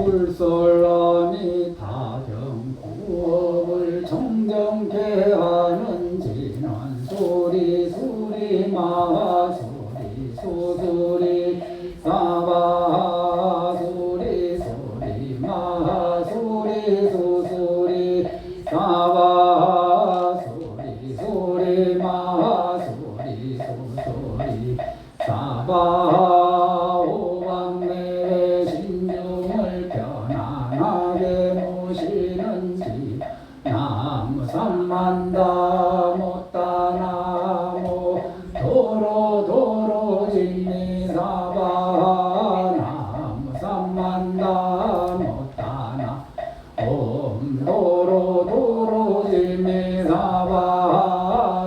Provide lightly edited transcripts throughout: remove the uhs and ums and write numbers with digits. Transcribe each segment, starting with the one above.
불설람이 다정구업을 정정케 하는 진원소리 수리 마수리 수수리 사바수리 수리 마수리 수수리 사바수리 수리 마수리 수수리 사바 삼만다 못다 나무 도로 진미사바 나무 삼만다 못다 나 옴 도로 진미사바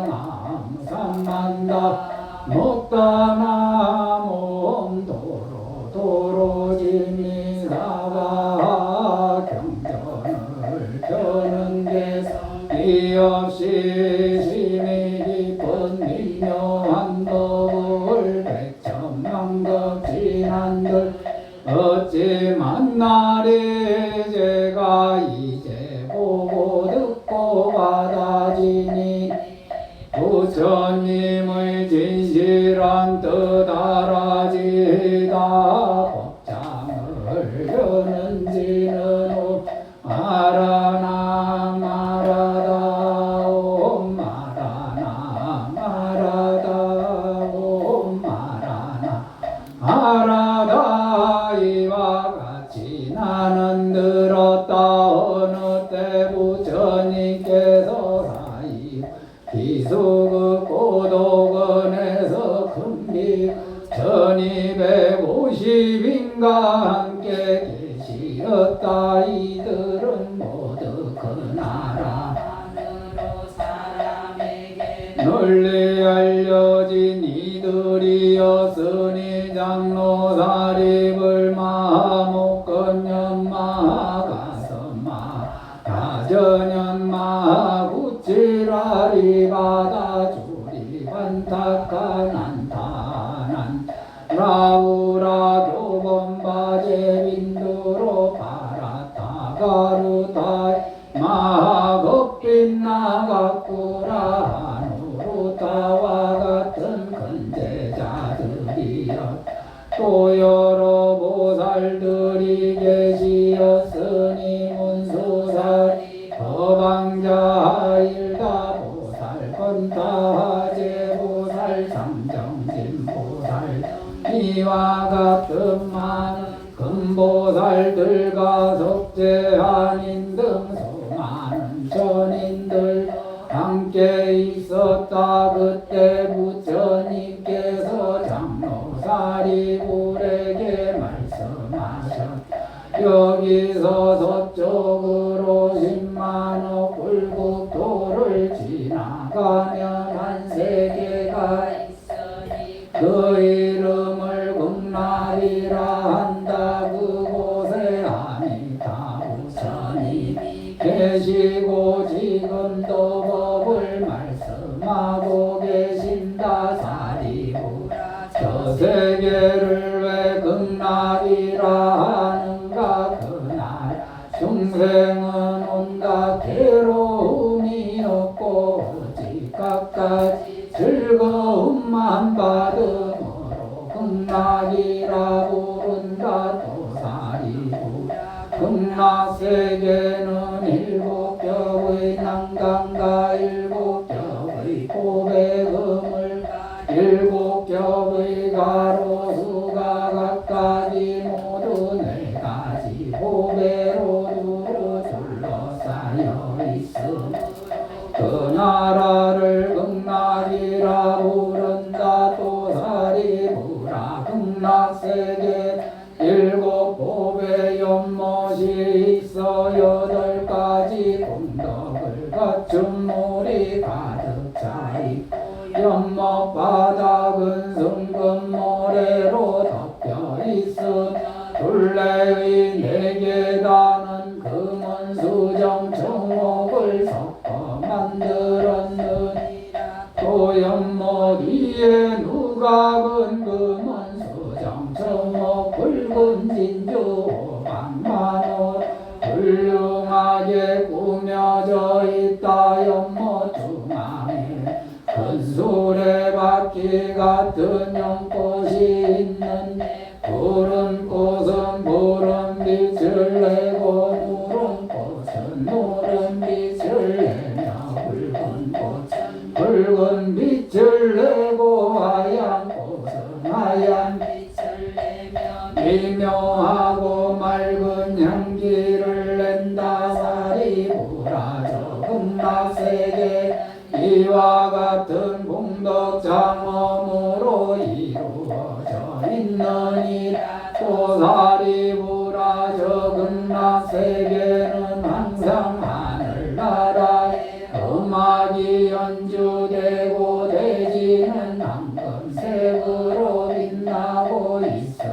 나무 삼만다 못다 나무 옴 도로 진미사바 경전을 펴는 데서 이 없이 심히 깊은 미묘한 법을 백천만급 지난들 어찌 만나리 제가 이제 보고 듣고 받아지니 부처님의 진실한 뜻 알아지다 법장을 여는지는 알아나 말하다 옴 말하나 말하다 옴 말하나 말하다 이와 같이 나는 들었다 어느 때 부처님께서 사이 기수그 고도근에서 금비 1250인가 함께 계시었다. 이들은 모두 그 나라 널리 알려진 이들이었으니 장로사립을 마목건년 마가선마 가전년 마구치라리 바다주리 반타칸 안타난 라우라 교범바제빈두로 파라타가루타이 마급빈 나가꾸라 누루타와 같은 근제자들이여 또 여러 보살들이 계시었으니 문수살 거방자 일가 보살 건타제 보살 상정진 보살 이와 같은 많은 금보살들과 석재한인 등 수많은 전인들 함께 있었다. 그때 부처님께서 장로사리불에게 말씀하셨 여기서 서쪽으로 10만억 불국토를 지나가면 한 세계가 있으니 그 이름을 극락이라 한다. 그곳에 아미타 부처님이 계시고 지금도 법을 말씀하고 계신다. 사리부라 저 세계를 왜 극락이라 하는가. 그날 중생은 온갖 괴로움이 없고 오직 갖가지 즐거움만 받음으로 극락이라 부른다. 또 사리부라 극락세계는 7겹의 난강과 7겹의 고배금을 7겹의 가로수가 각가지 모두 4가지 고배로 두루 둘러싸여 있음 그 나라를 극락이라 부른다. 또 사리부라 극락세계 천군진주 만만호 훌륭하게 꾸며져 있다 연못 중앙에 큰 수레바퀴 같은 연꽃이 있는데 푸른 꽃은 푸른 빛을 내고 누른 꽃은 누른 빛을 내며 붉은 꽃은 붉은 빛을 내고 하얀 꽃은 하얀 빛을 내며 미묘하고 맑은 향기를 낸다. 사리부라저 극락세계 이와 같은 공덕장엄으로 이루어져 있느니라. 또 사리부라저 극락세계는 항상 하늘나라에 음악이 연주되고 대지는 황금색으로 빛나고 있어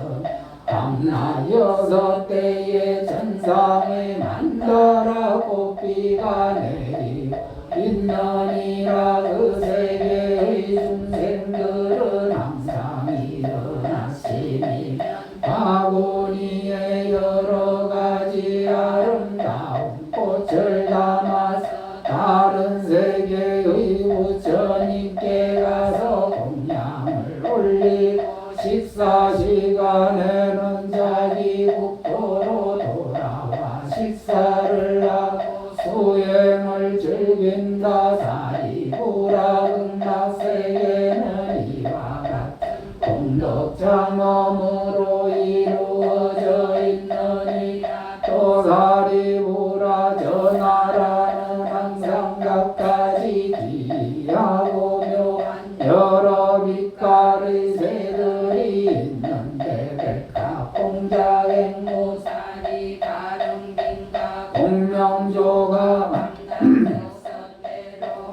밤낮 6대의 천상에 만다라 꽃비가 내리고 있느니라. 그 세계의 중생들은 항상 일어나시며 바구니에 여러 가지 아름다운 꽃을 담아서 다른 세계의 부처님께 가서 공양을 올리고 식사 시간에는 자기 국토로 돌아와 식사를 하고 수행을 즐긴다. 사리부라 극락세계는 이와 같은 공덕장엄으로 이루어져 있느니라. 또 사리부라 저 나라는 항상 각가지 기이하고 묘한 여러 빛깔의 새들이 있는데 백합공자 앵무사리 가릉빈가 공명조가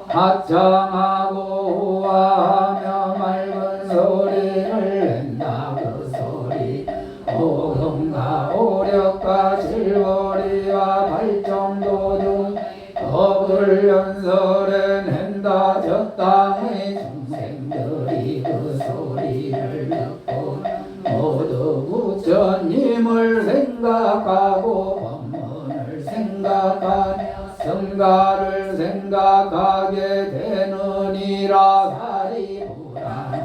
합창하고 우아하며 맑은 소리를 낸다. 그 소리 오금과 오력과 질거리와 발정도 등 법을 연설해낸다. 저 땅의 중생들이 그 소리를 듣고 모두 부처님을 생각하고 법문을 생각하며 성가를 생각하게 되느니라. 사리부라는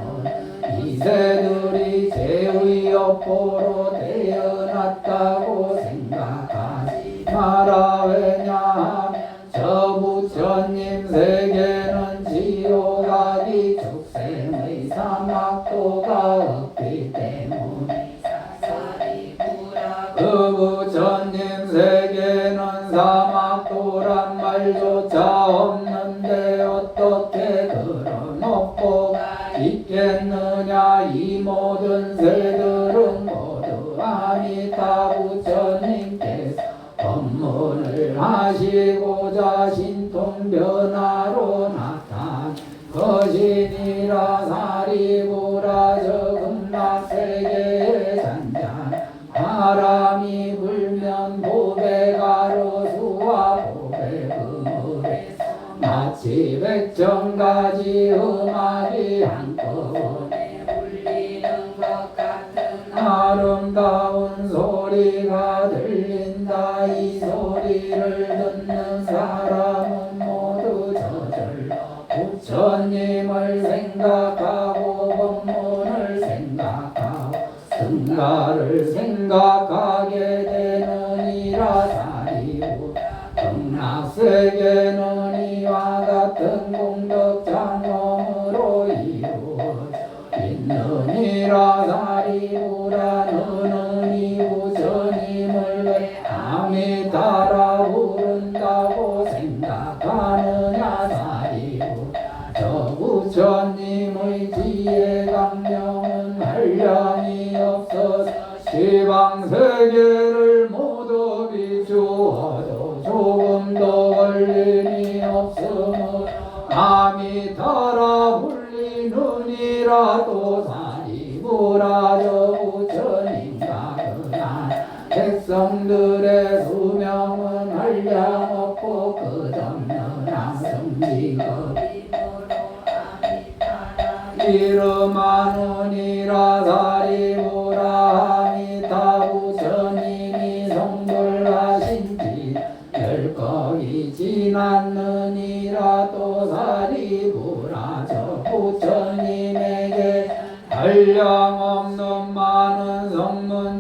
이새들이 죄의 여포로 태어났다고 생각하지 마라. 왜냐하면 저 부처님 세계는 지옥아기 축생의 사막도가 없기 때문에 그 부처님 세계는 사막도란 말조차 없는데 어떻게 그런 업보가 있겠느냐. 이 모든 새들은 모두 아미타 부처님께서 법문을 하시고자 신통변화로 나타난 것이니라. 사리부라 저 극락세계의 잔잔 바람이 불면 보배가로수와 보배그물에서 마치 100,000가지 음악이 한꺼번에 울리는 것 같은 아름다운 소리가 들린다. 이 소리를 듣는 사람은 모두 저절로 부처님을 생각하고 법문을 생각하고 승가를 생각하게 되느니라. 사리부 극락세계는 이와 같은 공덕장엄으로 이루어져 있느니라. 사리부라 너는 이 부처님을 왜 아미타라 부른다고 생각하느냐. 사리부 저 부처님의 지혜 강명은 한량이 없어서 시방세계를 모두 비추어도 조금도 걸림이 없으므로 아미타라 불리느니라. 또 사리부라 저 부처님과 그날 백성들의 수명은 한량없고 끝없는 항성직업이 이름하느니라. 사리부라 아미타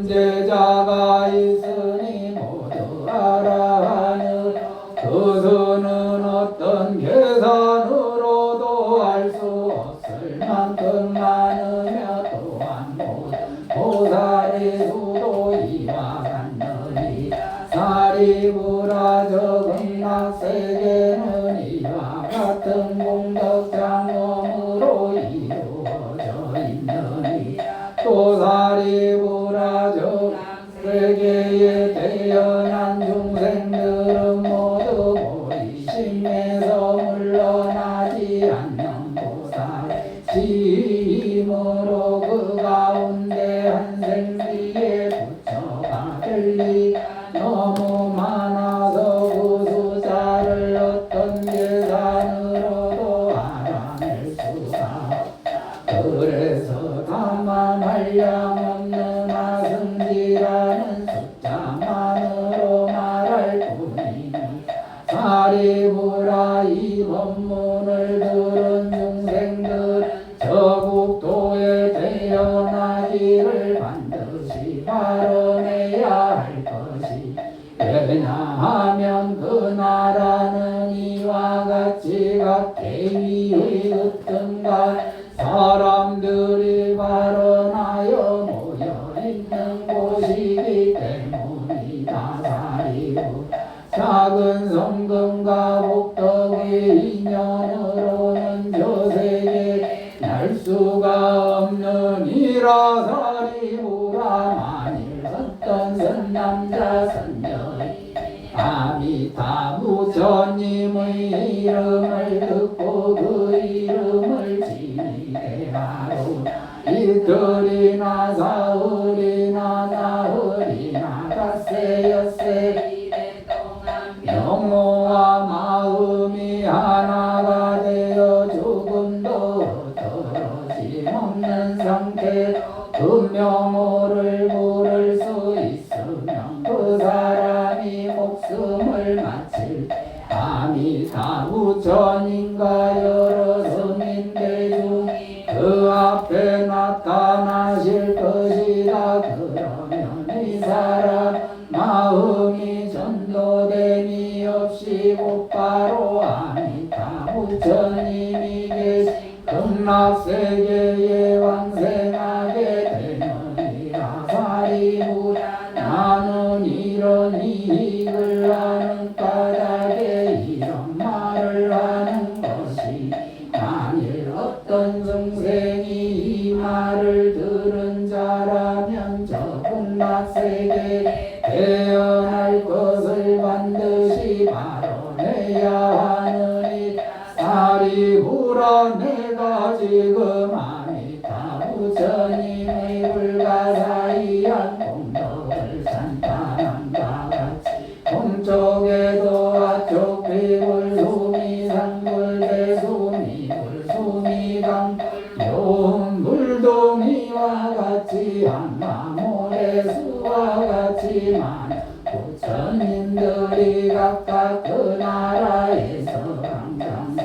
제자가 있으니 모두 알아하는 그수는 어떤 계산으로도 알 수 없을 만큼 많으며 또한 모든 보살의 수도 이와 같느니 사리부라 저 극락세계는 이와 같은 공덕장엄으로 이루어져 있느니 또 사리부라 저 세계에 태어난 중생들은 모두 보이심에서 물러나지 않는 보살의 지힘으로 그 가운데 한 생기에 부처가 될 리 너무 많아서 그 숫자를 어떤 계산으로도 알아낼 수가 그래서 다만 한량없는 아승지라는 숫자만으로 말할 뿐이니 사리부라 이 법문을 들은 중생들은 저국도에 태어나기를 반드시 발언해야 할 것이 왜냐하면 그 나라는 이와 같이 각 대위의 으뜸과 사람들이 발언하여 모여있는 곳이기 때문이다. 사리부 작은 성금과 복덕의 인연으로는 저 세계에 날 수가 없느니라. 사리부라 만일 어떤 선남자 선녀의 아미타 부처님의 이름을 듣고 그 이름을 지니게 하루 이틀이나 사흘이나 나흘이나 닷새 엿새 영호와 마음이 하나가 되어 조금도 떨어짐없는 상태로 그 명호를 부를 수 있으면 그 사람이 목숨을 마칠 아미타 부처님과 여러 스님들 중에 그 앞에 나타나실 것이다. 그러면 이 사람 마음이 전도됨이 없이 곧바로 아미타 부처님이 계신 극락세계에 왕생하게 되느니라. 사리부라 나는 이런 이익을 하는 까닭에 이런 말을 하는 것이 만일 어떤 성생이 이 말을 들은 자라면 저 극락세계에 태어날 것을 반드시 발언해야 하느니 사리부라 내가 지금 아미타 부처님의 불가사의한 공덕을 찬탄함과 같이 동쪽에도 아쪽 비불 수미산불 대수미불 수미강불 용불동이와 같이 한마모래수와 같이 많은 부처님들이 각각 그 나라에서 항상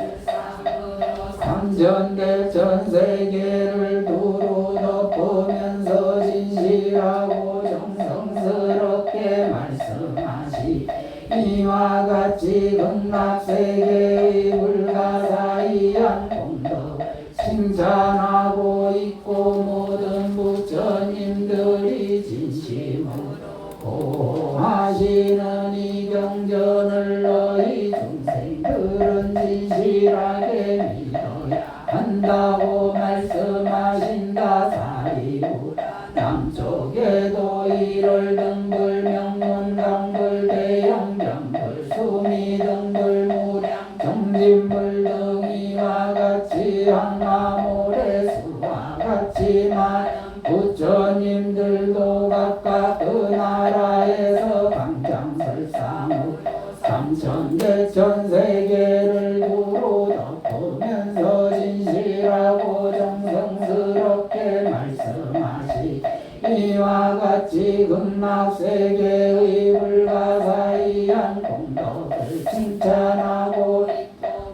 삼천대천 세계를 두루 덮으면서 진실하고 정성스럽게 말씀하시 이와 같이 극락세계의 불가사의한 공덕 칭찬하고 있고 모든 부처님들이 진심으로 고하시는 이 경전을 너희 중생들은 진실하게 믿어야 한다고 말씀하신다. 사리부라 남쪽에도 일월등불 명문강불 대영병불 수미등불 무량 정진불 등이와 같이 항마모래수와 같이 많은 부처님들도 각각 그 나라에서 강장설상으로 삼천대천 세계를 두루 덮으면서 진실하고 정성스럽게 말씀하시 이와 같이 극락세계의 불가사의한 공덕을 칭찬하고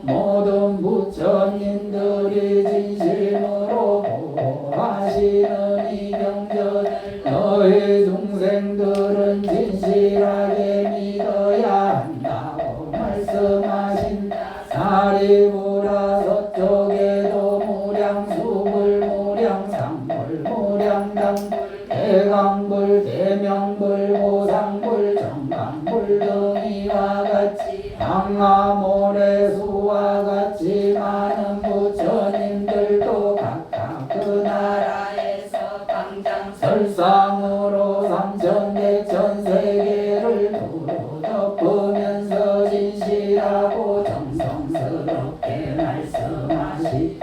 모든 부처님들이 진심으로 보호하시는 이 경전을 너희 중생들은 진실하게 믿어야 한다고 말씀하신 사리부라. 서쪽에도 무량수불 무량상불 무량당불 대강불 대명불 보상불 정강불 등이와 같이 강화모래수와 같이 많은 부처님들도 각각 그 나라에서 방장설상으로 삼천대천세계를 두루 덮으면서 진실하고 정성스럽게 말씀하시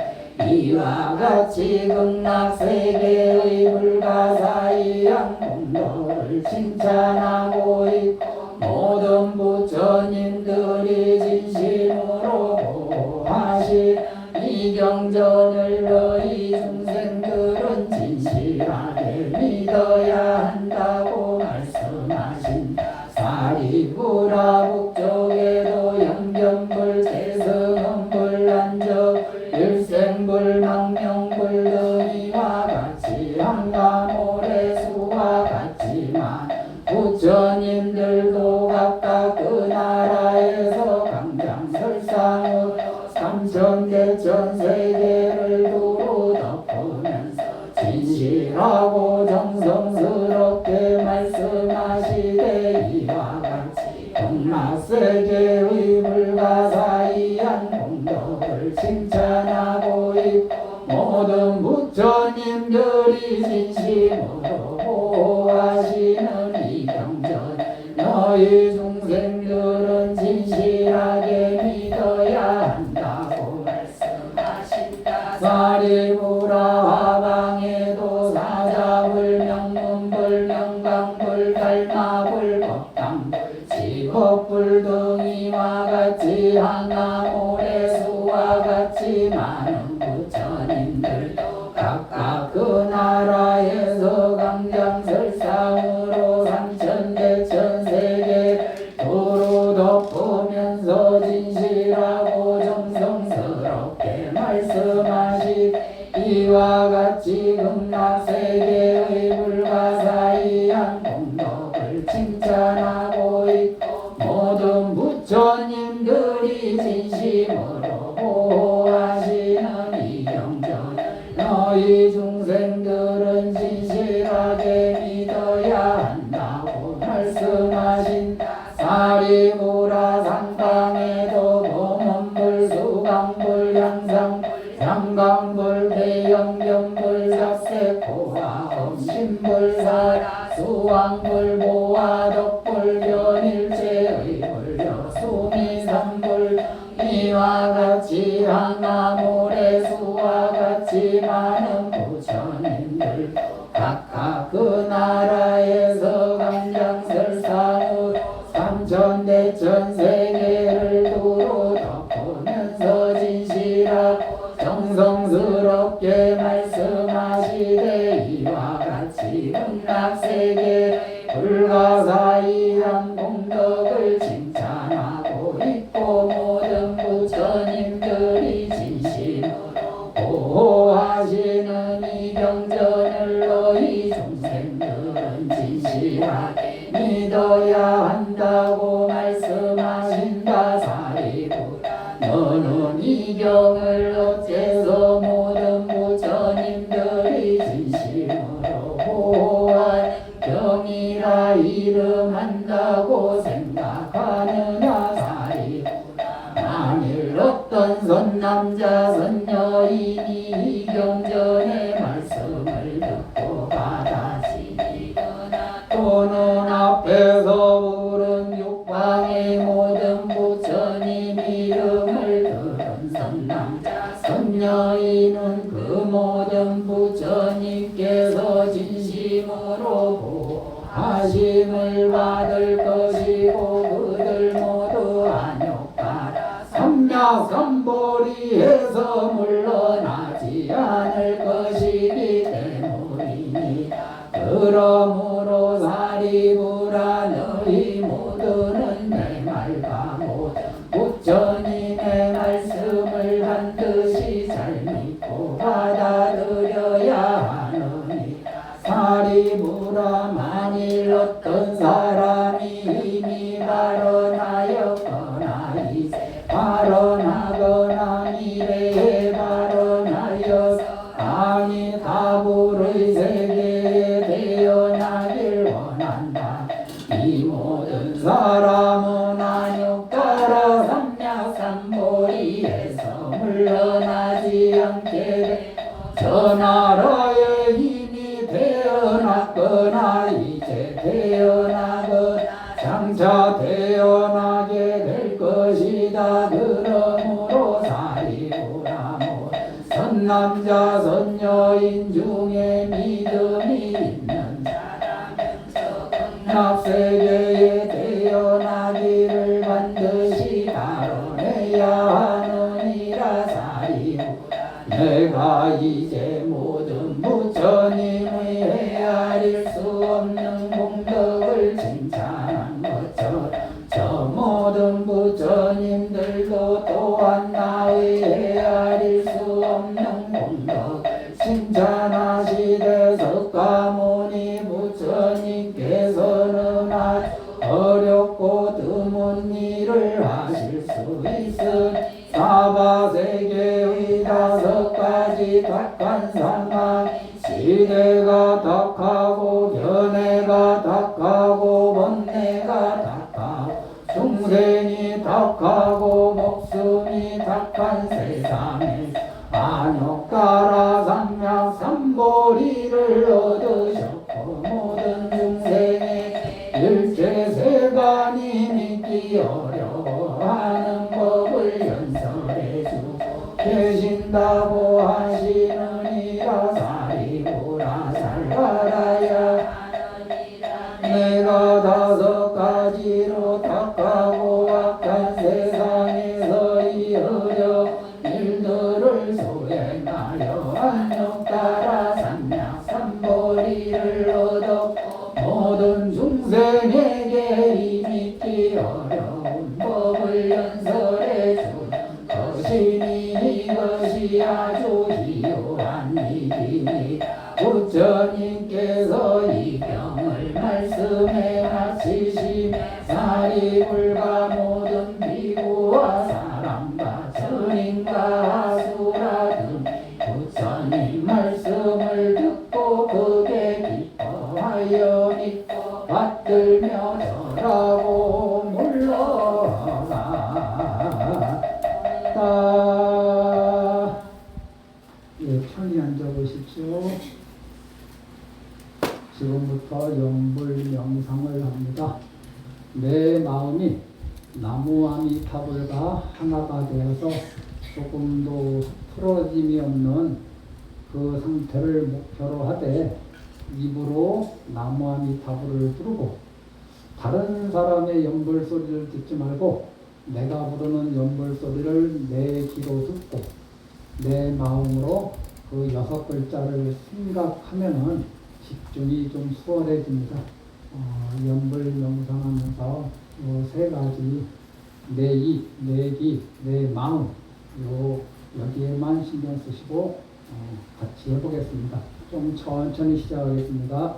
이와 같이 극락세계의 불가사의한 공덕을 칭찬하고 있고 모든 부처님들이 진심으로 보호하신 이 경전을 너희 중생들은 진실하게 믿어야 한다고 말씀하신 사리부라. 북쪽에도 영견불 대승음불 안적불 일생불 망명불 등이와 같이 한가모래수와 같지만 부처님들도 각각 그 나라에서 강장설상으로 삼천대천세계를 두루 덮으면서 진실하고 정성스럽게 말씀하시되 이와 같이 극락세계의 불가사의한 공덕을 칭찬하고 있고 모든 부처님들이 진심으로 보호하시는 이 경전 너희 중생들은 진실하게 믿어야 한다고 말씀하신다. 사리부라. 화방에도 사자불 명문불 명강불 달마불 법당불 지법불 등이와 같이 하나모래수와 같이 많은 부처님들도 각각 그 나라에서 강장설상으로 삼천대천세계를 두루 덮으면서 진실하고 정성스럽게 말씀하시 이와 같이 극락세계의 불가사의한 공덕을 칭찬하고 있고 모든 부처님들이 진심으로 보호하시는 이 경전 너희 중생들은 진실하게 믿어야 한다고 말씀하신 사리부라. 상강에도 범원불 수강불 양상불 양강불 대영견불 삭세코와 엄신불사라 수왕불 보화덕불 변일체의 불려 수미삼불 이와 같이 하나모래수와 같이 많은 부처님들 각각 그 나라에서 강장설상으로 삼천대천세계를 두루 덮으면서 진실하고 정성스럽게 말씀하시되 이와 같이 극락세계 불가사의한 공덕을 칭찬하고 있고 모든 부처님들이 진심으로 보호하시는 이 경전을 너희 중생들은 진실하게 믿어야 한다고 말씀하신다. 사리부라. 너는 이 경을 어째서 모든 부처님들이 진심으로 보호하는 경이라 이름한다고 생각하느냐. 사리부라. 만일 어떤 선남자 선여인이 이 경전의 말씀을 듣고 받아들이거나 또는 앞에서 부른 육방의 모든 부처님 이름을 들은 선남자 선여인은 그 모든 부처님께서 진심으로 보호하심을 받을 것이고 그들 모두 안욕하라 삼약삼보리에서 물러나지 않을 것이기 때문이니라. 그러므로 사리부라. 너희 모두는 내 말과 모든 부처님의 말씀을 반드시 잘 믿고 받아들여야 하느니라. 사리부라. 만일 일렀던 사람이 이미 발언하였거나 이제 발언하거나 미래에 발언하여 아니 다불의 세계에 태어나길 원한다. 이 모든 사람은 안욕따라 삼약삼보리에서 물러나지 않게 돼. 저 나라에 이미 태어났거나 이제 태어나거나 장차 태어나게 될 것이다. 그러므로 사리부라모 선남자 선여인 중에 믿음이 있는 낙세계에 태어나기를 반드시 발언해야 하느니라. 사리부 내가 이제 모든 부처님의 헤아릴 수 없는 공덕을 칭찬한 것처럼 저 모든 부처님들도 또한 나의 헤아릴 수 없는 공덕 칭찬하시되 석가모니 부처님께서는 아주 어렵고 드문 일을 하실 수 있으니 사바세계의 5가지 탁한 상황 시대가 탁하고 견해가 탁하고 번뇌가 탁하고 중생이 탁하고 목숨이 탁한 세상에 안욕가라 삼약삼보리를 얻으셨고 모든 중생의 일체세간이 믿기 어려워하는 법을 연설해 주고 계신다고 하시느니라. 사리부라 살가라야 내가 5가지로 탁하고 악한 세상에서 이 어려운 일들을 수행하여 안욕따라 삼약삼보리를 얻었고 모든 중생에게 이 믿기 어려운 법을 연설해 준 것이니 이것이 아주 희요한 일이니 부처님께서 이 경을 말씀해 마치시매 사리불가 모든 비구와 사람과 스님과 아수라 등 부처님 말씀을 듣고 크게 기뻐하여 믿고 받들며 절하고 물러갔다. 예, 편히 앉아보십시오. 지금부터 영불 명상을 합니다. 내 마음이 나무아미타불과 하나가 되어서 조금도 풀어짐이 없는 그 상태를 목표로 하되 입으로 나무아미타불을 부르고 다른 사람의 연불 소리를 듣지 말고 내가 부르는 연불 소리를 내 귀로 듣고 내 마음으로 그 6글자를 생각하면은 집중이 좀 수월해집니다. 연불 명상하면서 요 3가지 내 입, 내 귀, 내 마음 여기에만 신경 쓰시고 같이 해보겠습니다. 좀 천천히 시작하겠습니다.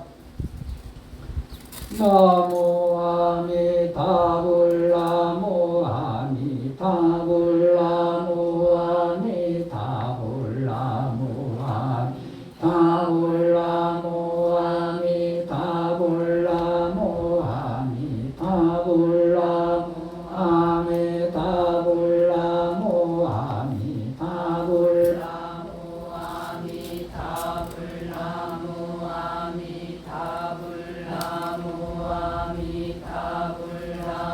나무 아미타불 나무 아미타불 나무 아미타불 나무 아미타불 나무 아미타불 나무 아미타불 나무 아미타불 나무 아미타불 나무 아미타불 나무 아미타불 나무 아미타불 나무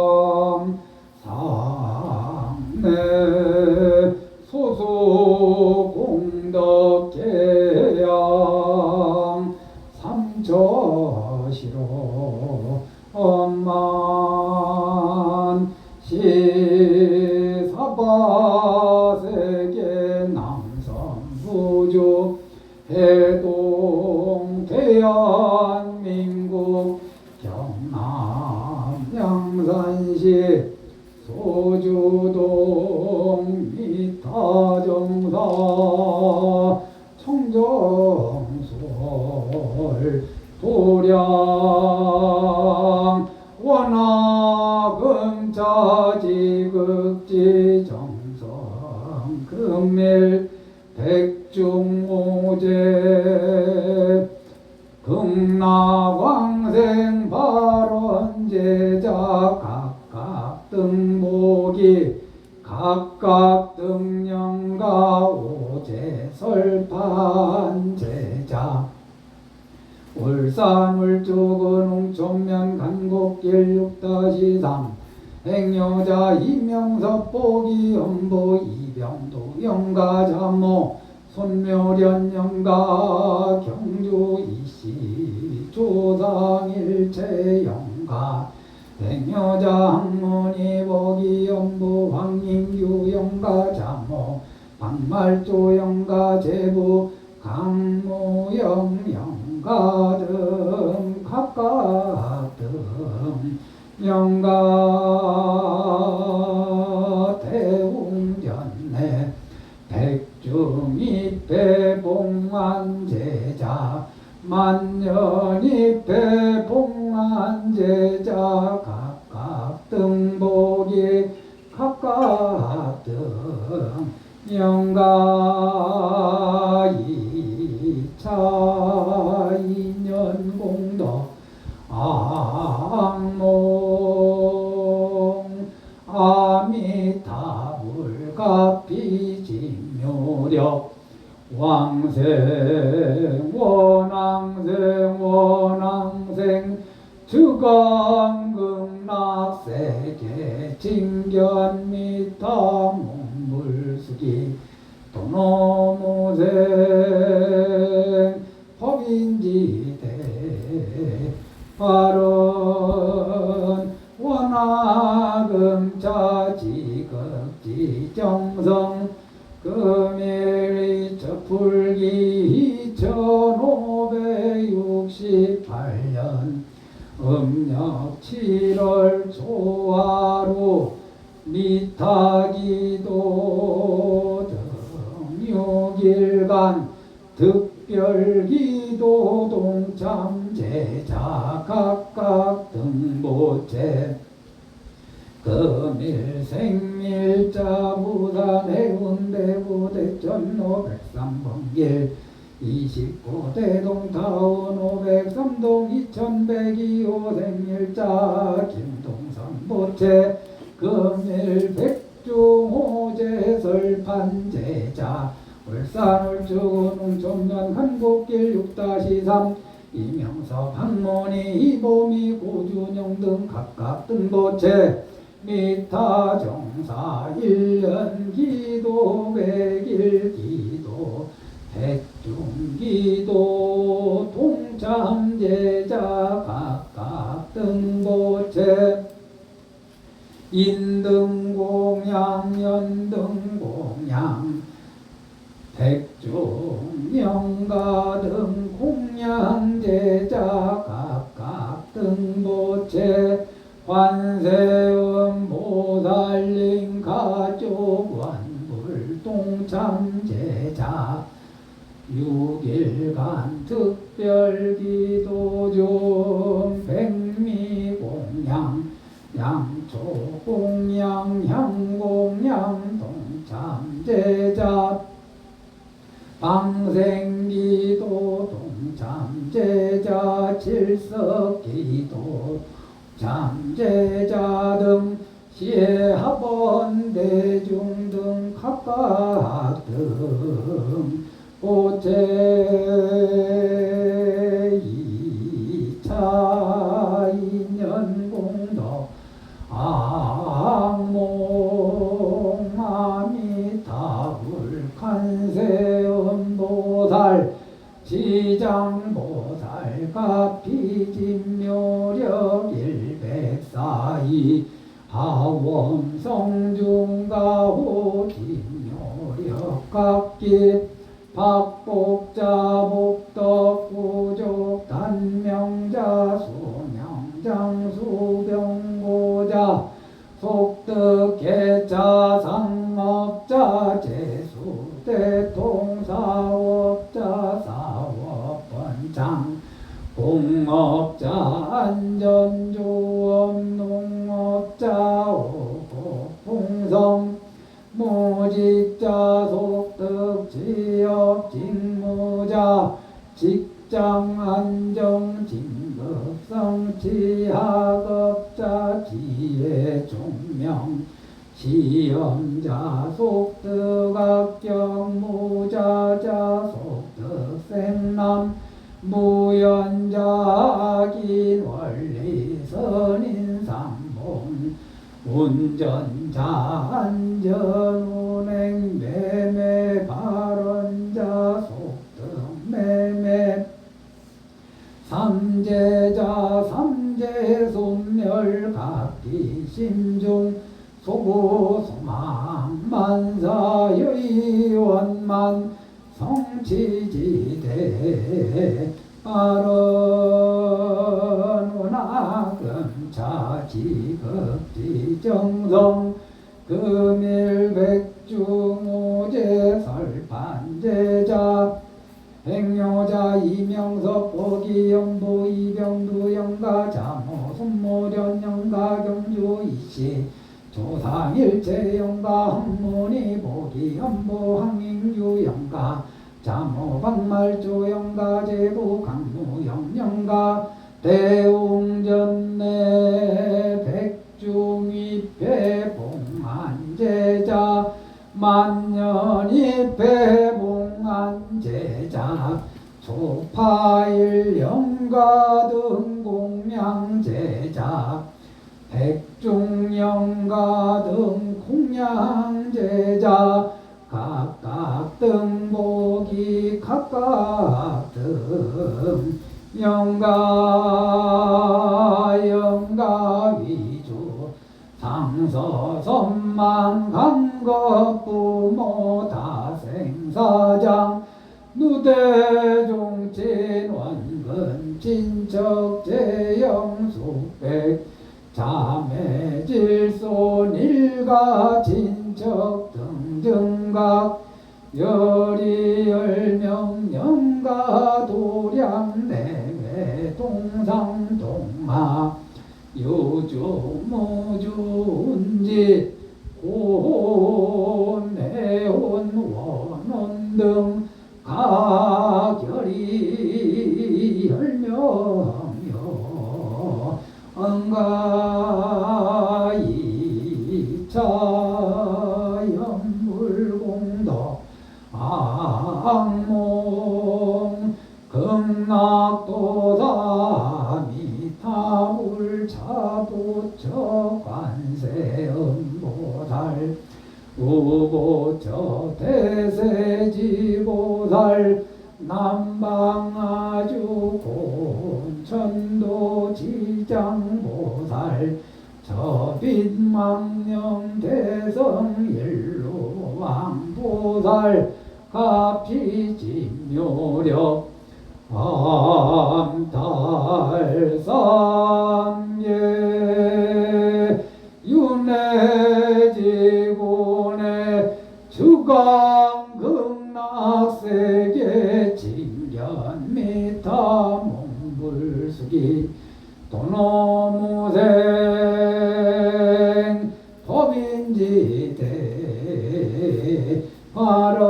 소주동 미타정사 청정솔 도량 원화금자지극지 정성 금일 백중오제 극락왕생 발원제자 각각 등복이 각각 등령가 오제설판제자 울산 울주군 웅촌면 간곡길 6-3 행여자 이명섭 보기 연보 이병도 영가 잠모 손묘련 영가 경주 이씨 조상일체 영가 행여자 항문이 보기 연보 황인규 영가 잠모 박말조 영가 제부 강무영 영가 등 각각 등 영가 대웅전내 백중입회 봉안제자 만년입회 봉안제자 각각 등복이 각각 등 영가 2차 인연공덕 악몽 아미타불가피진묘력 왕생 원왕생 원왕생 주강극락세계 징견미타 문물수기 도노무생 법인지대 발언 원화금자지극지 정성 금일 저풀기 2568년 음력 7월 초하루 미타기도 등 6일간 특별기도 동참제자 각각 등보채 금일 생밀자 부산 해운대구 대전로 103번길 29대동 타운 503동 2102호 생밀자 김동선 보채 금일 백중호제 설판제자 울산 울주군 웅촌면 한곡길 6-3 이명섭 학문이 이보미 고준영 등 각각 등보채 미타정사 1년 기도 100일 기도 백중기도 동참제자 각각 등보채 인등공양 연등공양 백중영가 등 공양제자 각각 등보채 관세음 보살림 가족 완불 동참제자 6일간 특별기도 중 백미공양 양초공양 향공양 동참제자 방생기도 동참제자 칠석기도 동참제자 등 시합원 대중 등 각각 등 보채 2차 인연공덕 악몽 아미타불 간세음보살 지장보살 가피진묘력 104이 하원성중가호 진묘력 각기 박복자 복덕 부족 단명자 수명장 수병고자 속득계자 상업자 제수대통사업자 사업번장 공업자 안전조업 농업자 오곡풍성 무직자 속득지업 직무자 직장 안정 진급성 지학업자 지혜종명 시험자 속득합격 무자자 속득생남 무연자 악인 원리 선인삼봉 운전자 안전운행 매매 발언자 속득매매 삼재자 삼재소멸 각기심중 소구소망 만사여의원만 성취지대 빠른운하금 차지급지정성 금일백중오제 설판제자 백묘자 이명섭 보기영보 이병두 영가 자모 손모련 영가 경주 이씨 조상일체 영가 한문이 보기 현보 항인규 영가 자모 박말조 영가 제부 강무영 영가 대웅전내 백중입회 봉안제자 만년입회 봉안제자 초파일 영가 등 공양제자 백중영가 등 공양제자 각각 등복이 각각 등 영가 위주 상서선만 간겁부모 다생사장 누대종친 원근 친척 제영숙백 자매질손 일가 친척 등등각 열이열명 영가 도량 내외 동상 동마 유주 무주 운지 고내혼 원혼 등 가결이 열명여 언가 이차 연물공덕 악몽 극락도사 미타불차부처 관세음보살 우보처 대세지보살 남방아주 곤천도 지장보살 저빛망령 대성일루왕보살 가피진묘력 암달삼예 윤회지고내 주강극락세계 징견미타 몽불수기 도노무생 법인지대 발언연원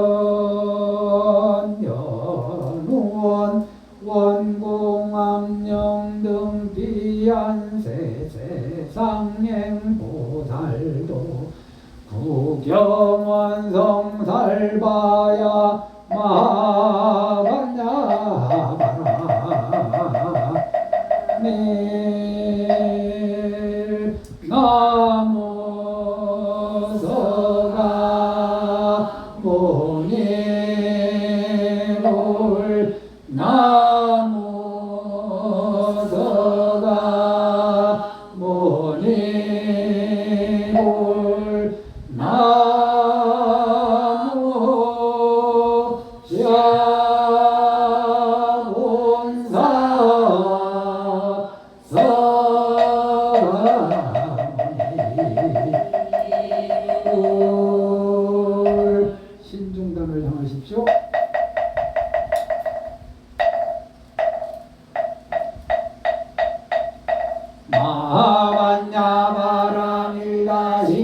원공암령 등 비안세 세상행보살도 구경원성살바야 마반야바라 닐 나무서가 모니롤 나무서가 모니롤 나무샤본사 사랑이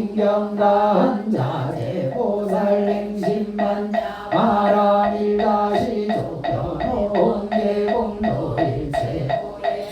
신경다한 자세 보살행심만 바람일다시 조견온 계공도일체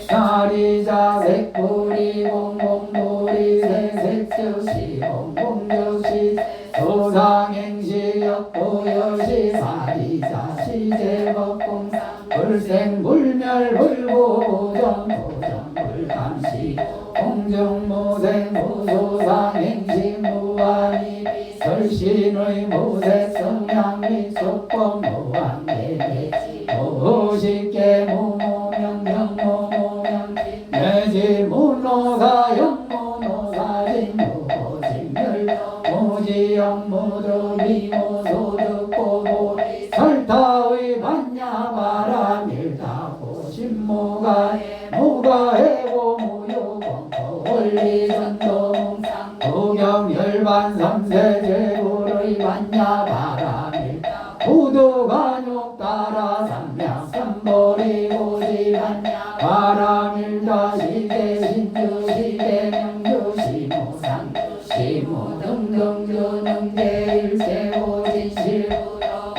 사리자 색불이 공공불이 색색즉시 공공즉시 소상행시 역보여시 사리자 시제법공상 불생불멸불고보정 보정불감시 공정무생 무소상행시 무한이 설신의 무색성향 및 속법 무한계매 무식계 무무명명무무명 내지 무노사 영무노사진 무고진멸 무지영 무득이 무소득고보 설타의 반야바라밀다 고심무가해 무가해고 무효공포 원리전도몽상 도경열반 삼세제불의 반야바라밀다 부도간욕 따라 삼량 삼보리 고지반야 바라밀다 시대신주 시대명주 시무상 시무 등등주 능제일세고진실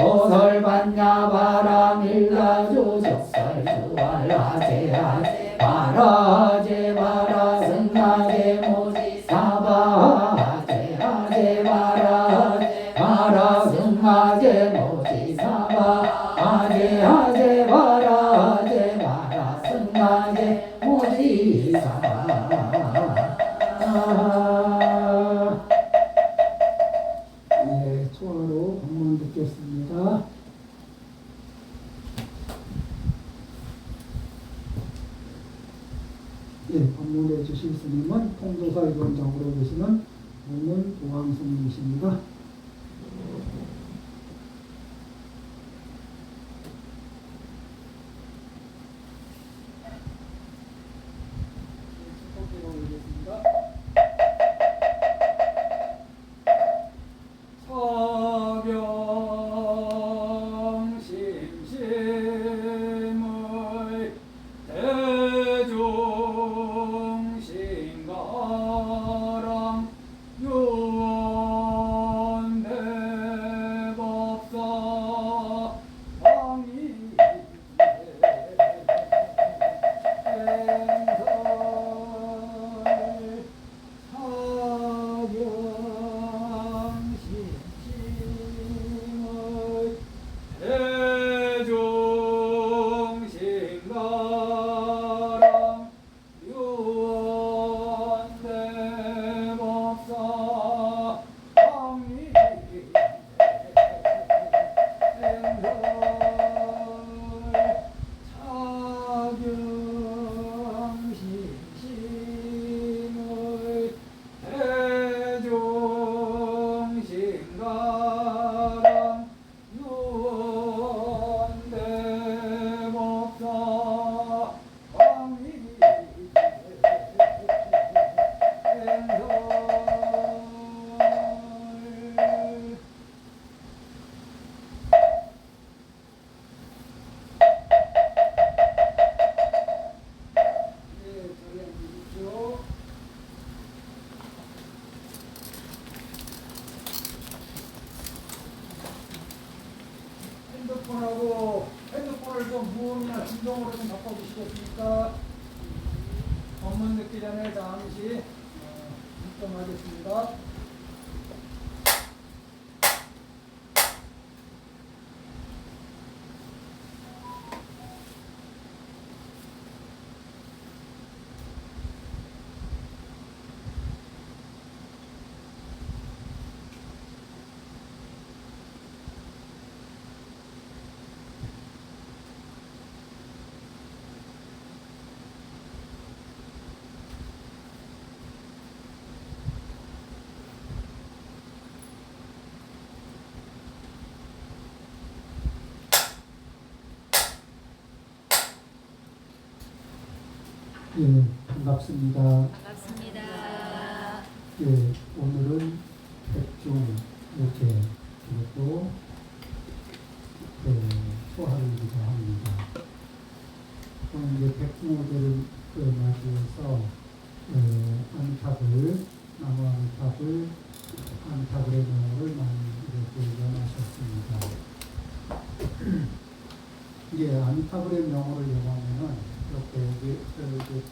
오설반야 바라밀다 주적설주 알라제하제 바라제 바라승하제 모지 사바하제 하제 바라제 바라승하제 모지 사바하제 하제 바라제 바라승하제 모지 사바. 네, 초하로 법문 듣겠습니다. 예, 법문해 주실 스님은 통도사 위원장으로 계시는 문문 도왕스님이십니다. 핸드폰을 좀 무음이나 진동으로 좀 바꿔주시겠습니까? 법문 듣기 전에 잠시 입점하겠습니다. 예, 반갑습니다. 반갑습니다. 예, 오늘은 백중 이렇게 그것도 소화일기도 합니다. 오늘 이제 백중오제를 맞이해서 안탑을 나무 안탑을 아미타불의 명호를 많이 이렇게 염하셨습니다. 이제 아미타불의 명호를 염하면은 이렇게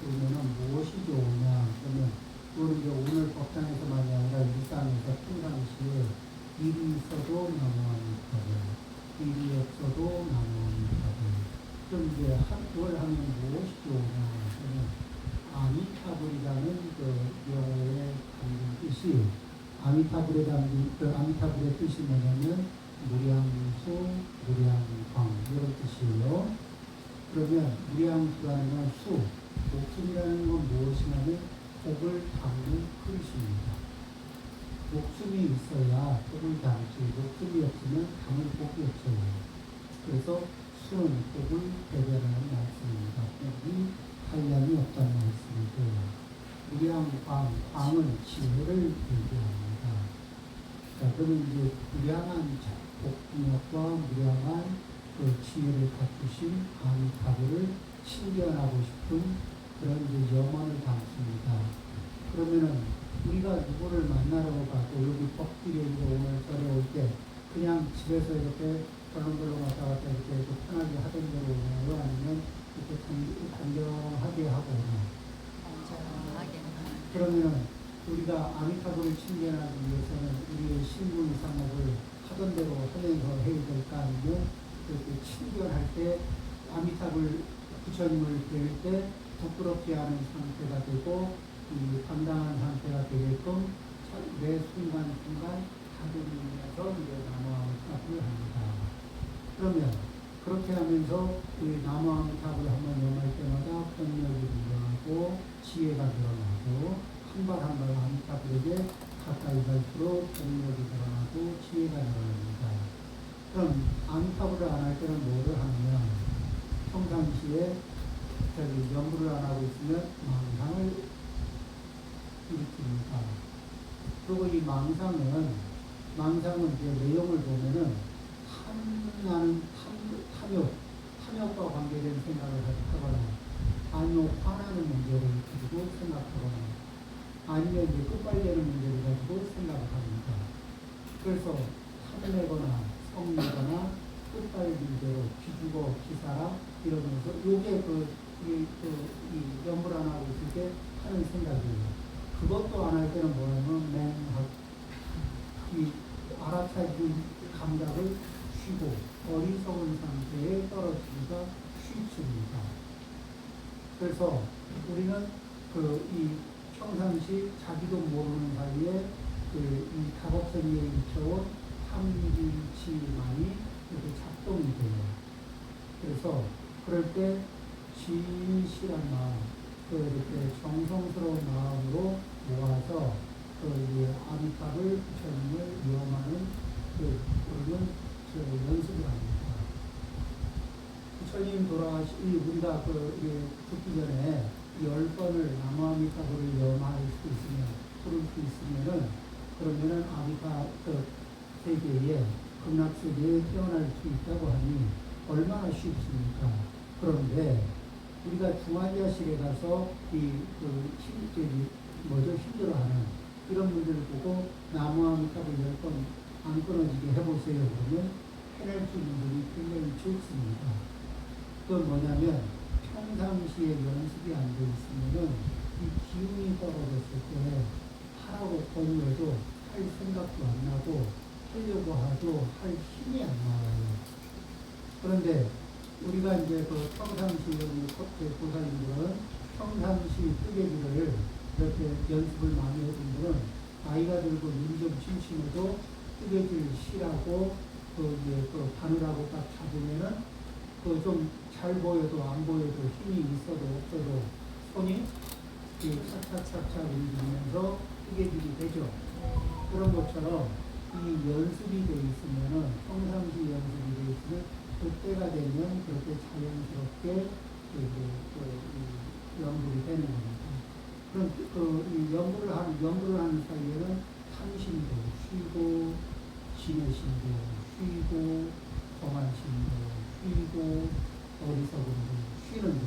보면은 무엇이 좋으냐 그러면 우리 이제 오늘 법당에서만이 아니라 일상에서 평상시에 일이 있어도 나무아미타불, 일이 없어도 나무아미타불. 그럼 이제 그걸 하면 무엇이 좋으냐 그러면 아미타불이라는 그 명호에 담긴 뜻이 아미타불에 담긴 그 아미타불의 뜻이 뭐냐면 무량수, 무량광 이런 뜻이에요. 그러면 무량수라는 건 수, 목숨이라는 건 무엇이냐면 복을 담는 그릇입니다. 목숨이 있어야 복을 담지, 목숨이 없으면 담을 복이 없어요. 그래서 수는 복을 대변하는 말씀입니다. 복이 한량이 없다는 말씀이고요. 무량광, 광은 지혜를 얘기합니다. 자, 그러면 이제 무량한 복력과 무량한 그 지혜를 갖추신 아미타불을 신견하고 싶은 그런 이제 염원을 담습니다. 그러면은 우리가 누구를 만나러 가고 여기 법길에 오늘 절에 올 때 그냥 집에서 이렇게 덜렁덜렁 왔다 갔다 이렇게 편하게 하던 대로 오나요? 아니면 이렇게 단정하게 하고 오나요? 그러면 우리가 아미타불을 친견하기 위해서는 우리의 신분 상업을 하던 대로 하면서 해야 될까 아니면 그렇게 친견할 때 아미타불 부처님을 뵐 때 부끄럽지 않은 상태가 되고 당당한 상태가 되게끔 매 순간순간 가정에서 이제 나무아미타불을 합니다. 그러면 그렇게 하면서 우리 나무아미타불을 한번 염할 때마다 폭력이 늘어나고 지혜가 늘어나고 한 발 한 발 아미타불에게 가까이 갈수록 폭력이 늘어나고 지혜가 늘어납니다. 그럼 아미타불을 안 할 때는 뭐를 하느냐? 평상시에 연구를 안 하고 있으면 망상을 일으킵니다. 그리고 이 망상은 이제 내용을 보면은 탐욕과 관계된 생각을 하거나, 아니면 화나는 문제를 가지고 생각하거나, 아니면 이제 끝발되는 문제를 가지고 생각을 합니다. 그래서 탐내거나, 성내거나, 끝발린 대로 기죽어, 기사라, 이러면서, 요게 이 연구를 안 하고 있을 때 하는 생각이에요. 그것도 안 할 때는 뭐냐면, 이 알아차린 감각을 쉬고, 어리석은 상태에 떨어지기가 쉽습니다. 그래서 우리는 이 평상시 자기도 모르는 사이에 이 다법성에 익혀온 탐진치만이 이렇게 작동이 돼요. 그래서 그럴 때 진실한 마음, 이렇게 정성스러운 마음으로 모아서 아미타불 부처님을 염하는 그런 연습을 합니다. 부처님 우리가 죽기 전에 10번을 나무아미타불을 염할 수 있으면, 부를 수 있으면은, 그러면은 세계에, 극락세계에 태어날 수 있다고 하니, 얼마나 쉽습니까? 그런데, 우리가 중환자실에 가서 힘들어하는 이런 분들을 보고 나무아미타불 10번 안 끊어지게 해보세요. 그러면 해낼 수 있는 분이 굉장히 적습니다. 그건 뭐냐면 평상시에 연습이 안 돼 있으면은 이 기운이 떨어졌을 때 하라고 권유해도 할 생각도 안 나고 하려고 하도 할 힘이 안 나와요. 그런데 우리가 이제 평상시 보살님들은 평상시 뜨개질을 이렇게 연습을 많이 해본 분은 나이가 들고 눈이 좀 침침해도 뜨개질 실하고 바늘하고 딱 잡으면은 좀 잘 보여도 안 보여도 힘이 있어도 없어도 손이 착착착착 움직이면서 뜨개질이 되죠. 그런 것처럼 이 연습이 돼 있으면은 평상시 연습이 돼 있으면 그때가 되면 그렇게 자연스럽게 연구이 되는 겁니다. 그럼 이 연구를 하는 사이에는 탐심도 쉬고, 진해심도 쉬고, 정한심도 쉬고, 어리석음도 쉬는데,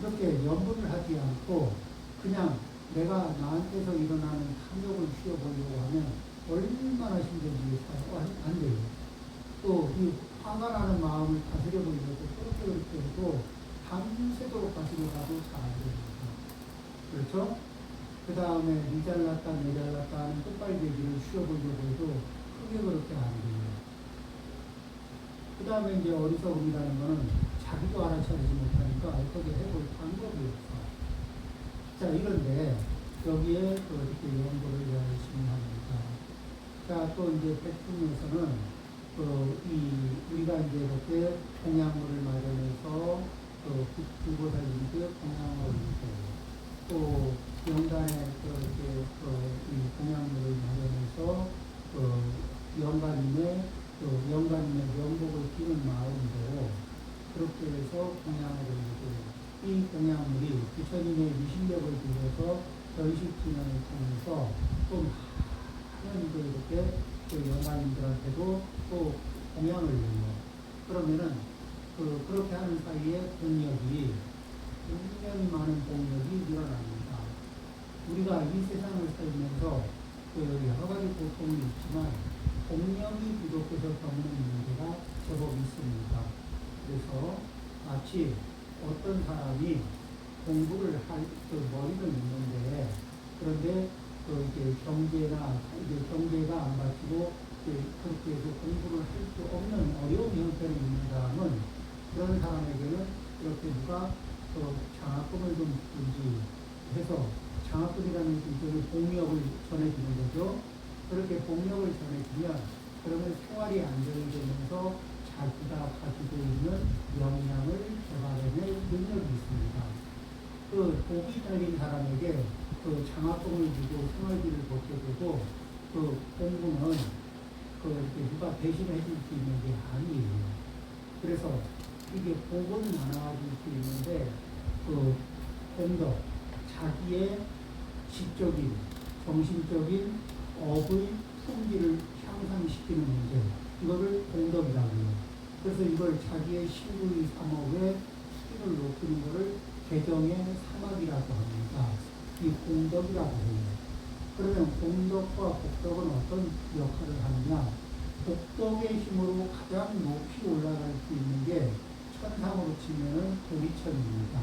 그렇게 연구를 하지 않고, 그냥 내가 나한테서 일어나는 탐욕을 쉬어보려고 하면, 되지겠어요? 안 돼요. 또 이 화가 나는 마음을 다스려 보려고 그렇게 해도 밤새도록 가지고 가도 잘 안 됩니다. 그렇죠? 그 다음에 니 잘났다 내 잘났다 하는 끝발대기를 쉬어보려고 해도 크게 그렇게 안 돼요. 그 다음에 이제 어리석음이라는 거는 자기도 알아차리지 못하니까 어떻게 해볼 방법이 없어. 자, 이런데 여기에 또 이렇게 연구를 열심히 합니다. 자, 또 이제 백중에서는 우리가 이제 이렇게 공양물을 마련해서 불보살님께 공양을 주고 또 영단에 이 공양물을 마련해서 영가님의 명복을 끼는 마음으로 그렇게 해서 공양을 올리고 이 공양물이 부처님의 미신력을 빌려서 전식진행을 통해서 또 많은 이렇게 영가님들한테도 또 공양을 올려. 그러면은 그렇게 하는 사이에 공력이 굉장히 많은 공력이 늘어납니다. 우리가 이 세상을 살면서 여러 가지 고통이 있지만 공력이 부족해서 겪는 문제가 제법 있습니다. 그래서 마치 어떤 사람이 공부를 할 머리는 있는데 그런데 이제 경제가 안 받치고 그렇게 해서 공부를 할 수 없는 어려운 형편에 있는 사람은 그런 사람에게는 이렇게 누가 장학금을 좀 주지 해서 장학금이라는 것은 공력을 전해주는 거죠. 그렇게 공력을 전해주면 그러면 생활이 안정이 되면서 자기가 가지고 있는 역량을 개발해낼 능력이 있습니다. 복이 달린 사람에게 장학금을 주고 생활비를 보태줘도 공부는 이렇게 누가 대신해 줄 수 있는 게 아니에요. 그래서 이게 복은 나눠줄 수 있는데 공덕, 자기의 지적인, 정신적인 업의 품질을 향상시키는 문제, 이거를 공덕이라고 해요. 그래서 이걸 자기의 신구의 삼업의 수준을 높이는 것을 개정의 삼학이라고 합니다. 이 공덕이라고 해요. 그러면 공덕과 복덕은 어떤 역할을 하느냐? 복덕의 힘으로 가장 높이 올라갈 수 있는 게 천상으로 치면은 도리천입니다.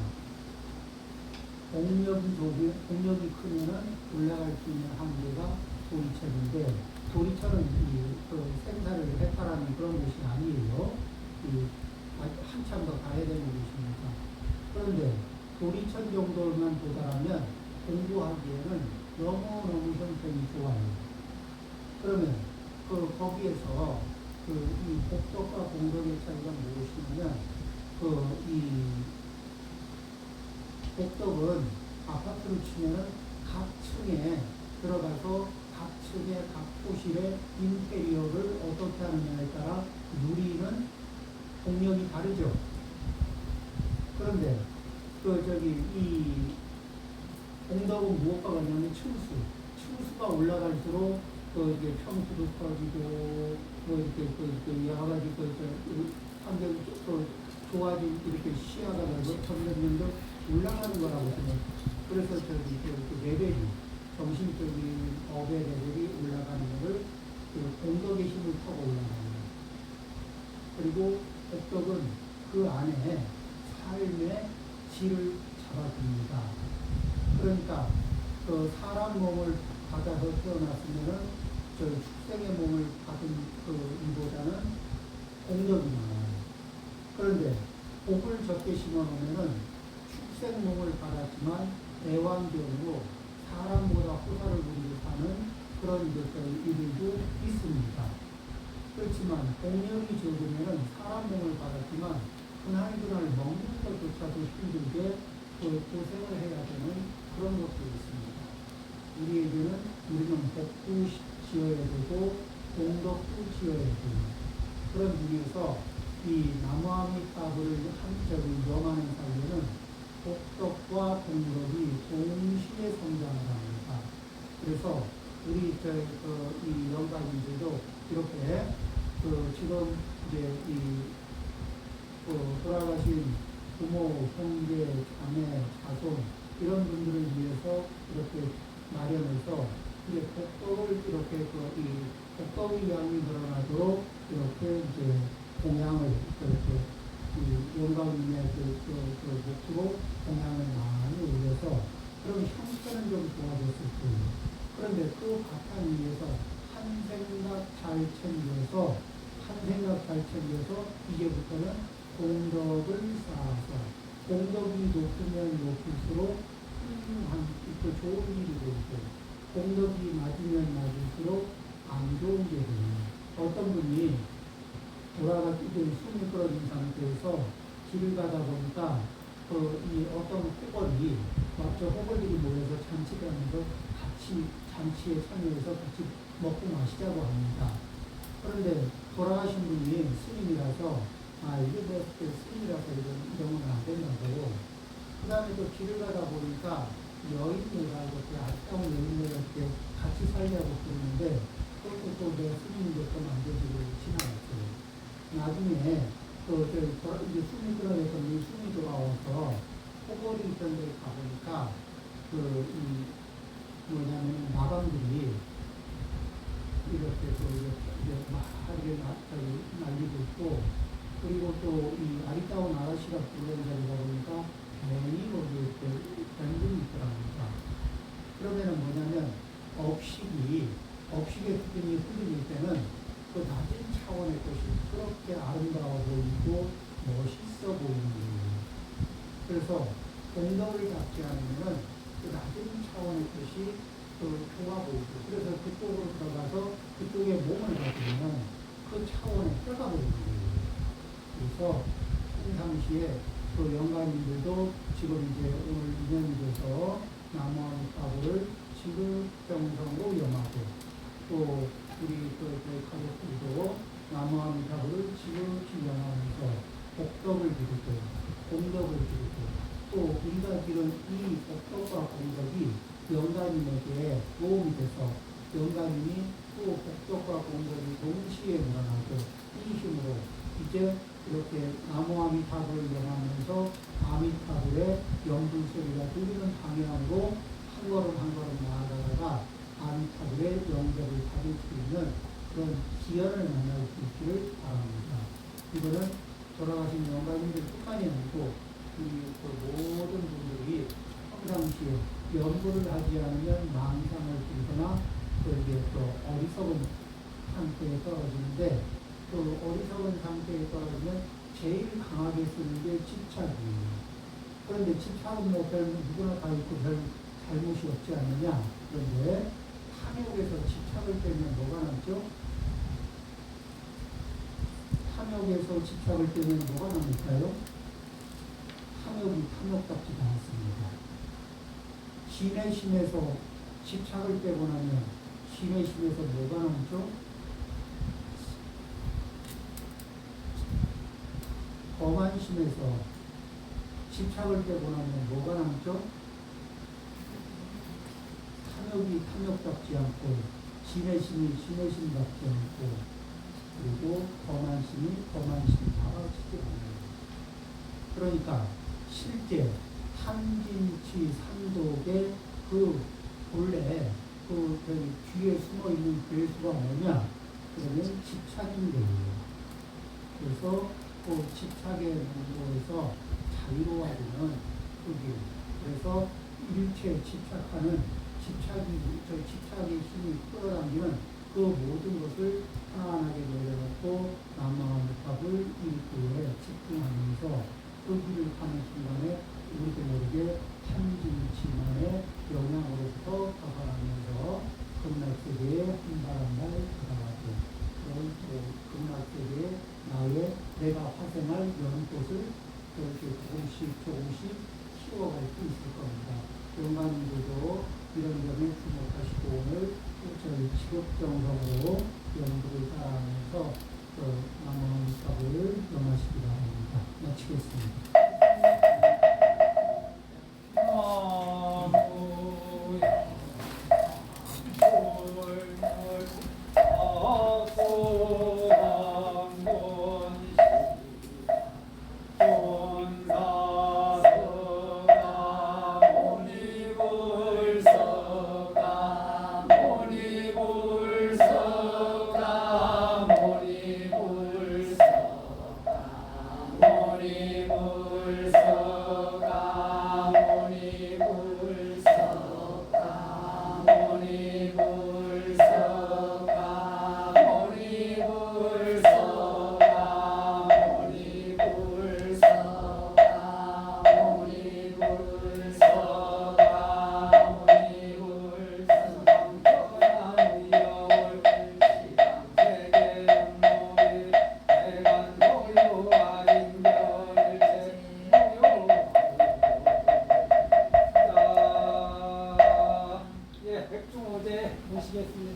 공력이 크면은 올라갈 수 있는 한계가 도리천인데, 도리천은 생사를 해탈하는 그런 것이 아니에요. 한참 더 가야 되는 것입니다. 그런데 도리천 정도만 도달하면 공부하기에는 너무너무 형편이 좋아요. 그러면 거기에서 이 복덕과 공덕의 차이가 무엇이냐면 이 복덕은 아파트로 치면은 각 층에 들어가서 각 층의 각 호실의 인테리어를 어떻게 하느냐에 따라 누리는 공력이 다르죠. 그런데 이 공덕은 무엇과 같냐면 층수가 올라갈수록 이게 평수도 커지고 이렇게 여러 가지 환경이 좋아진 이렇게 시야가 점점 올라가는 거라고 생각해요. 그래서 레벨이 정신적인 업의 레벨이 올라가는 것을 공덕의 힘을 타고 올라가는 거예요. 그리고 복덕은 그 안에 삶의 질을 잡아줍니다. 그러니까 사람 몸을 받아서 태어났으면은 축생의 몸을 받은 이보다는 공덕이 많아요. 그런데 복을 적게 심어놓으면은 축생 몸을 받았지만 애완견으로 사람보다 호사를 부리고 사는 그런 일들도 있습니다. 그렇지만 공력이 적으면은 사람 몸을 받았지만 그날 먹는 것조차도 힘들게 고생을 해야 되는 그런 것도 있습니다. 우리는 복도 지어야 되고 공덕도 지어야 되고 그런 중에서 이 나무아미타불을 영하는 사이에는 복덕과 공덕이 동시에 성장을 합니다. 그래서 우리 이 영가님들도 이렇게 지금 이제 돌아가신 부모, 형제, 자매, 자손 이런 분들을 위해서 이렇게 마련해서 이제 복덕을 이렇게 이 복덕의 양이 늘어나도록 이렇게 이제 공양을 이렇게 이 영광님의 목으로 공양을 많이 올려서 그럼 형태는 좀 좋아졌을 거예요. 그런데 그 바탕 위에서 한 생각 잘 챙겨서 이제부터는 공덕을 쌓아서 공덕이 높으면 높을수록 훌륭한 또 좋은 일이 되고 공덕이 낮으면 낮을수록 안 좋은 게 돼요. 어떤 분이 돌아가기 전에 숨이 끌어진 상태에서 길을 가다 보니까 이 어떤 호걸이 저 호걸들이 모여서 잔치를 하면서 같이 잔치에 참여해서 같이 먹고 마시자고 합니다. 그런데 돌아가신 분이 스님이라서 이게 뭐 스님이라서 이러면 안 된다고. 그 다음에 또 길을 가다 보니까 여인네가 이렇게 아름다운 여인네가 이렇게 같이 살려고 그러는데 그것도 또 내 스님인데 또 안 되지고 지나갔어요. 나중에 이제 숨이 끌어내서 숨이 돌아와서 호걸이 있던 데 가보니까 뭐냐면 마방들이 이렇게 이제 날리고 있고 그리고 또 이 아리따운 아저씨가 부르는 자리가 보니까 맹이 거기에 변분이 있더랍니다. 그러면은 뭐냐면 업식의 수준이 흐르질 때는 그 낮은 차원의 것이 그렇게 아름다워 보이고 멋있어 보이는 거예요. 그래서 공덕을 잡지 않으면 그 낮은 차원의 것이 좋아 보이고 그래서 그쪽으로 들어가서 그쪽에 몸을 가지면 그 차원에 뼈가 보이는 거예요. 그래서 평상시에 그 영감님들도 지금 이제 오늘 인연이 돼서 나무아미타불을 지극정성으로 염하고 또 우리 저희 가족들도 나무아미타불을 지극히 염하면서 복덕을 기르고 공덕을 기르고 또 우리가 지금 이 복덕과 공덕이 영감님에게 도움이 돼서 영감님이 또 복덕과 공덕이 동시에 늘어나고 이 힘으로 이제 이렇게 나무아미타불을 염하면서 아미타불의 연불 소리가 들리는 방향으로 한 걸음 나아가다가 아미타불의 영접을 받을 수 있는 그런 기연을 만날 수 있기를 바랍니다. 이거는 돌아가신 영감님들 뿐만이 아니고 우리 모든 분들이 평상시에 연구를 하지 않으면 망상을 들거나 이게 또 어리석은 상태에 떨어지는데 또 어리석은 상태에 떨어지면 제일 강하게 쓰는 게 집착이에요. 그런데 집착은 뭐 누구나 다 있고 별 잘못이 없지 않느냐. 그런데 탐욕에서 집착을 빼면 뭐가 남죠? 탐욕에서 집착을 빼면 뭐가 남을까요? 탐욕이 탐욕답지가 않습니다. 신의 심에서 집착을 빼고 나면 신의 심에서 뭐가 남죠? 거만 심에서 집착을 빼고 나면 뭐가 남죠? 탐욕이 탐욕답지 않고 신의 심이 신의 심답지 않고 그리고 거만 심이 거만 심답지 않아요. 그러니까 실제 탐진치 삼독의 본래 뒤에 숨어 있는 괴수가 뭐냐? 그러면 집착인데요. 그래서 그 집착의 문도에서 자유로워지는 흑이. 그래서 일체 집착의 힘이 끌어당기는 그 모든 것을 편안하게 내려놓고 남마음탑을 일구에 집중하면서 그 길을 가는 순간에 우리도 모르게 탐진치만의 영향으로부터 벗어나면서 극락세계에 한 발 한 발 들어가고 그런 극락세계에 나의 내가 화생할 연꽃을 그렇게 조금씩 키워갈 수 있을 겁니다. 영감님들도 이런 점에 주목하시고 오늘 저희 직업정성으로 연구를 따라하면서 남은 사업을 영하시기 바랍니다. 마치겠습니다. 나 마치겠습니다.